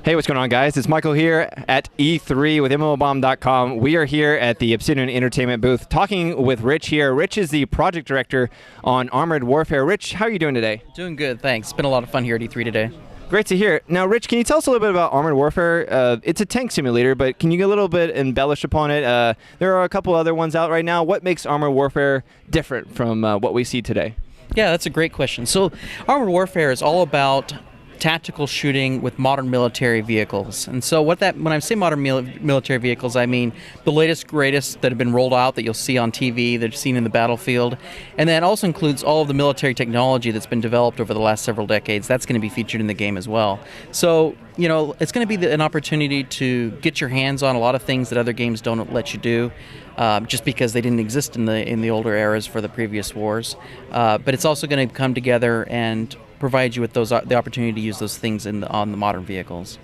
Hey, what's going on, guys? It's Michael here at E3 with MMOBomb.com. We are here at the Obsidian Entertainment booth talking with Rich here. Rich is the project director on Armored Warfare. Rich, how are you doing today? Doing good, thanks. It's been a lot of fun here at E3 today. Great to hear. Now, Rich, can you tell us a little bit about Armored Warfare? It's a tank simulator, but can you get a little bit embellish upon it? There are a couple other ones out right now. What makes Armored Warfare different from what we see today? Yeah, that's a great question. So, Armored Warfare is all about tactical shooting with modern military vehicles. And so when I say modern military vehicles, I mean the latest, greatest that have been rolled out that you'll see on TV, that you've seen in the battlefield. And that also includes all of the military technology that's been developed over the last several decades. That's going to be featured in the game as well. So, you know, it's going to be an opportunity to get your hands on a lot of things that other games don't let you do. Just because they didn't exist in the older eras for the previous wars. But it's also going to come together and provide you with the opportunity to use those things on the modern vehicles.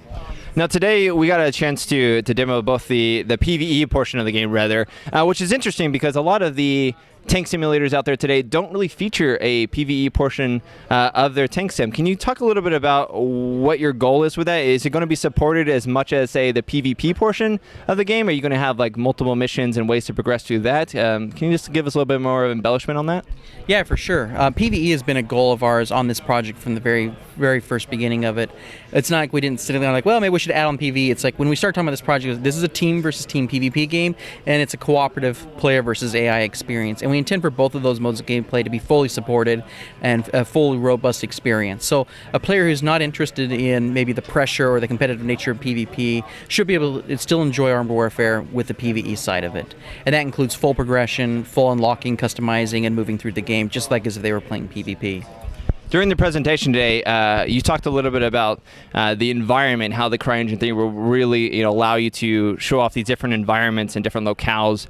Now today we got a chance to demo both the PvE portion of the game, which is interesting because a lot of the tank simulators out there today don't really feature a PvE portion of their tank sim. Can you talk a little bit about what your goal is with that? Is it going to be supported as much as, say, the PvP portion of the game? Are you going to have like multiple missions and ways to progress through that? Can you just give us a little bit more of embellishment on that? Yeah, for sure. PvE has been a goal of ours on this project from the very, very first beginning of it. It's not like we didn't sit there like, well, maybe we should add on PvE. It's like when we start talking about this project, this is a team versus team PvP game, and it's a cooperative player versus AI experience. And we intend for both of those modes of gameplay to be fully supported and a fully robust experience. So a player who's not interested in maybe the pressure or the competitive nature of PvP should be able to still enjoy Armored Warfare with the PvE side of it. And that includes full progression, full unlocking, customizing, and moving through the game, just like as if they were playing PvP. During the presentation today, you talked a little bit about the environment, how the CryEngine thing will really allow you to show off these different environments and different locales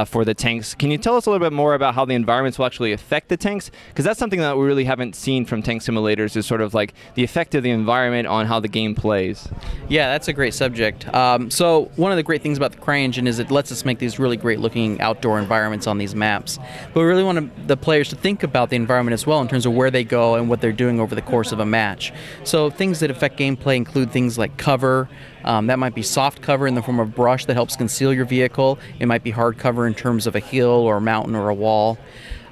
for the tanks. Can you tell us a little bit more about how the environments will actually affect the tanks? Because that's something that we really haven't seen from tank simulators, is sort of like the effect of the environment on how the game plays. Yeah, that's a great subject. So one of the great things about the CryEngine is it lets us make these really great looking outdoor environments on these maps. But we really want the players to think about the environment as well in terms of where they go and what they're doing over the course of a match. So things that affect gameplay include things like cover. That might be soft cover in the form of brush that helps conceal your vehicle. It might be hard cover in terms of a hill or a mountain or a wall.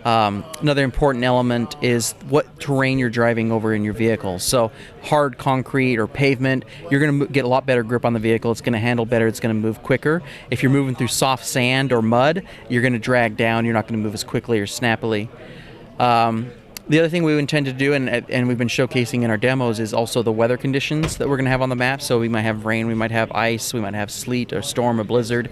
Another important element is what terrain you're driving over in your vehicle. So hard concrete or pavement, you're going to get a lot better grip on the vehicle. It's going to handle better. It's going to move quicker. If you're moving through soft sand or mud, you're going to drag down. You're not going to move as quickly or snappily. The other thing we intend to do, and we've been showcasing in our demos, is also the weather conditions that we're going to have on the map. So we might have rain, we might have ice, we might have sleet or storm or blizzard.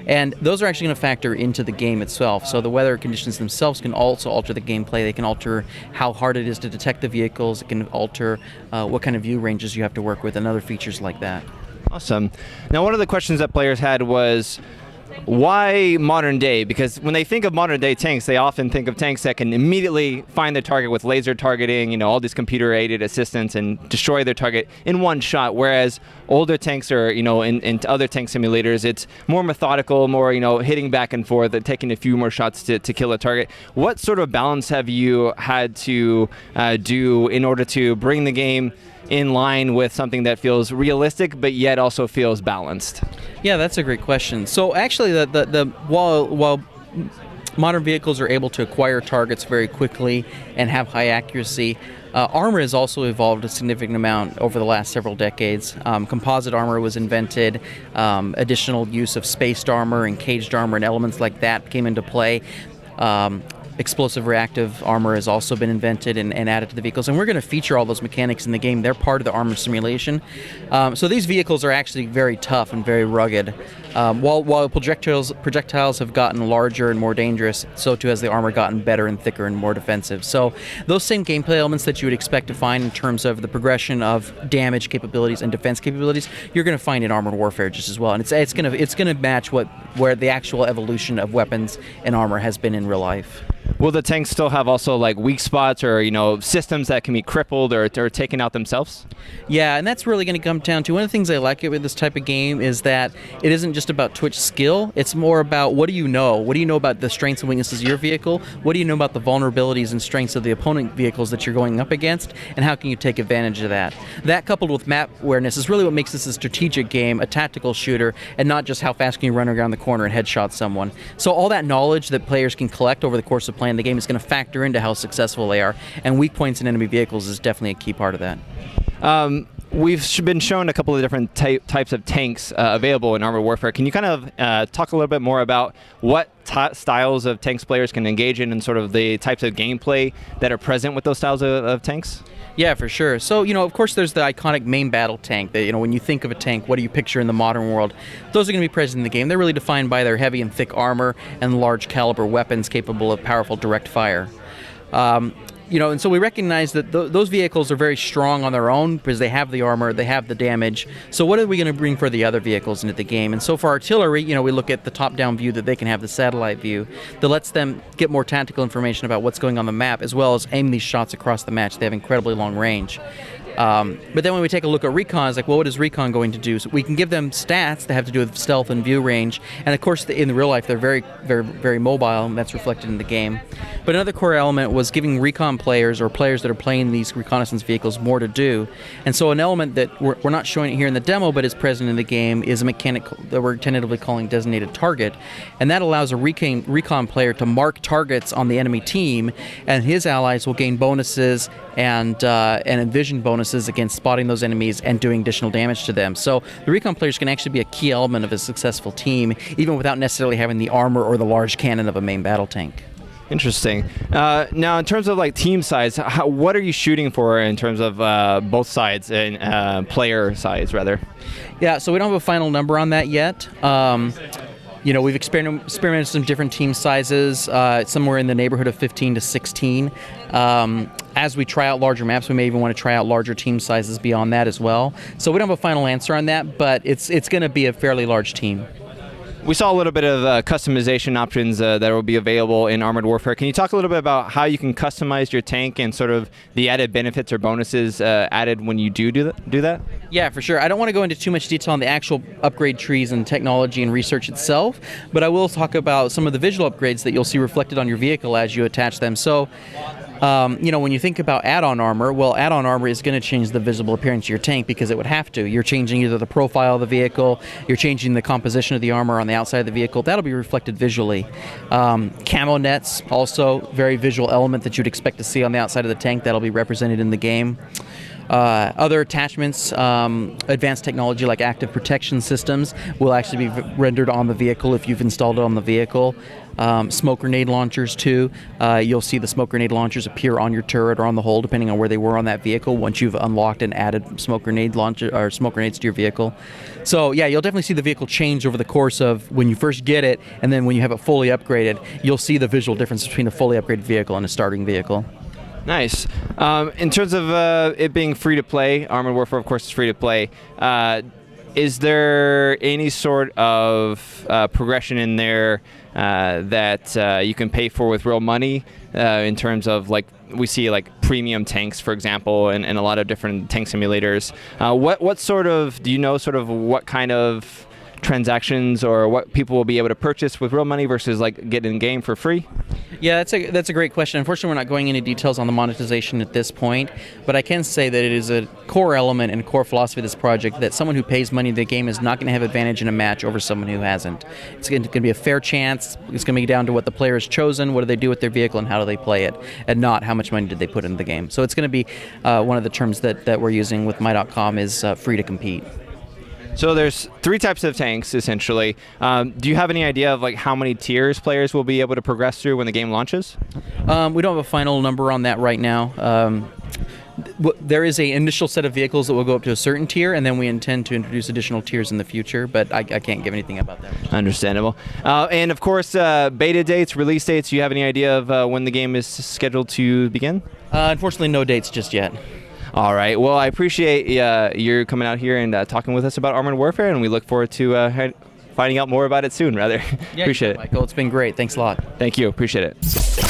And those are actually going to factor into the game itself. So the weather conditions themselves can also alter the gameplay. They can alter how hard it is to detect the vehicles. It can alter what kind of view ranges you have to work with and other features like that. Awesome. Now, one of the questions that players had was, why modern day? Because when they think of modern day tanks, they often think of tanks that can immediately find their target with laser targeting, all these computer aided assistants, and destroy their target in one shot. Whereas older tanks or, in other tank simulators, it's more methodical, more, hitting back and forth and taking a few more shots to kill a target. What sort of balance have you had to do in order to bring the game in line with something that feels realistic but yet also feels balanced? Yeah, that's a great question. So actually, while modern vehicles are able to acquire targets very quickly and have high accuracy, armor has also evolved a significant amount over the last several decades. Composite armor was invented, additional use of spaced armor and caged armor and elements like that came into play. Explosive reactive armor has also been invented and added to the vehicles, and we're going to feature all those mechanics in the game. They're part of the armor simulation. So these vehicles are actually very tough and very rugged. While projectiles have gotten larger and more dangerous, so too has the armor gotten better and thicker and more defensive. So those same gameplay elements that you would expect to find in terms of the progression of damage capabilities and defense capabilities, you're going to find in Armored Warfare just as well. And it's going to match where the actual evolution of weapons and armor has been in real life. Will the tanks still have also like weak spots or systems that can be crippled or taken out themselves? Yeah, and that's really going to come down to one of the things I like with this type of game is that it isn't just just about Twitch skill. It's more about what do you know? What do you know about the strengths and weaknesses of your vehicle? What do you know about the vulnerabilities and strengths of the opponent vehicles that you're going up against? And how can you take advantage of that? That coupled with map awareness is really what makes this a strategic game, a tactical shooter, and not just how fast can you run around the corner and headshot someone. So all that knowledge that players can collect over the course of playing the game is going to factor into how successful they are. And weak points in enemy vehicles is definitely a key part of that. We've been shown a couple of different types of tanks available in Armored Warfare. Can you kind of talk a little bit more about what styles of tanks players can engage in and sort of the types of gameplay that are present with those styles of tanks? Yeah, for sure. So, of course, there's the iconic main battle tank that, when you think of a tank, what do you picture in the modern world? Those are going to be present in the game. They're really defined by their heavy and thick armor and large caliber weapons capable of powerful direct fire. And so we recognize that those vehicles are very strong on their own because they have the armor, they have the damage. So what are we going to bring for the other vehicles into the game? And so for artillery, we look at the top-down view that they can have, the satellite view, that lets them get more tactical information about what's going on the map, as well as aim these shots across the match. They have incredibly long range. But then when we take a look at recon, it's like, well, what is recon going to do? So we can give them stats that have to do with stealth and view range. And of course, in real life, they're very, very, very mobile, and that's reflected in the game. But another core element was giving recon players or players that are playing these reconnaissance vehicles more to do. And so an element that we're not showing it here in the demo, but is present in the game, is a mechanic that we're tentatively calling designated target. And that allows a recon player to mark targets on the enemy team, and his allies will gain bonuses and envision bonuses against spotting those enemies and doing additional damage to them. So the recon players can actually be a key element of a successful team, even without necessarily having the armor or the large cannon of a main battle tank. Interesting. Now, in terms of team size, what are you shooting for in terms of both sides and player size, rather? Yeah, so we don't have a final number on that yet. We've experimented some different team sizes, somewhere in the neighborhood of 15 to 16. As we try out larger maps, we may even want to try out larger team sizes beyond that as well. So we don't have a final answer on that, but it's going to be a fairly large team. We saw a little bit of customization options that will be available in Armored Warfare. Can you talk a little bit about how you can customize your tank and sort of the added benefits or bonuses added when you do that? Yeah, for sure. I don't want to go into too much detail on the actual upgrade trees and technology and research itself, but I will talk about some of the visual upgrades that you'll see reflected on your vehicle as you attach them. So, when you think about add-on armor, well, add-on armor is going to change the visible appearance of your tank because it would have to. You're changing either the profile of the vehicle, you're changing the composition of the armor on the outside of the vehicle. That'll be reflected visually. Camo nets, also very visual element that you'd expect to see on the outside of the tank. That'll be represented in the game. Other attachments, advanced technology like active protection systems will actually be rendered on the vehicle if you've installed it on the vehicle. Smoke grenade launchers too. You'll see the smoke grenade launchers appear on your turret or on the hull, depending on where they were on that vehicle, once you've unlocked and added smoke grenade launcher or smoke grenades to your vehicle. So yeah, you'll definitely see the vehicle change over the course of when you first get it, and then when you have it fully upgraded, you'll see the visual difference between a fully upgraded vehicle and a starting vehicle. Nice. In terms of it being free to play, Armored Warfare, of course, is free to play. Is there any sort of progression in there that you can pay for with real money in terms of we see premium tanks, for example, and a lot of different tank simulators? What sort of, do you know sort of what kind of transactions or what people will be able to purchase with real money versus get in game for free? Yeah, that's a great question. Unfortunately, we're not going into details on the monetization at this point, but I can say that it is a core element and core philosophy of this project that someone who pays money in the game is not going to have advantage in a match over someone who hasn't. It's going to be a fair chance. It's going to be down to what the player has chosen, what do they do with their vehicle, and how do they play it, and not how much money did they put in the game. So it's going to be one of the terms that we're using with My.com is free to compete. So there's 3 types of tanks, essentially. Do you have any idea of how many tiers players will be able to progress through when the game launches? We don't have a final number on that right now. There is an initial set of vehicles that will go up to a certain tier, and then we intend to introduce additional tiers in the future, but I can't give anything about that. Understandable. And of course, beta dates, release dates, do you have any idea of when the game is scheduled to begin? Unfortunately, no dates just yet. All right. Well, I appreciate you coming out here and talking with us about Armored Warfare, and we look forward to finding out more about it soon, rather. Yeah, appreciate it. Michael, it's been great. Thanks a lot. Thank you. Appreciate it.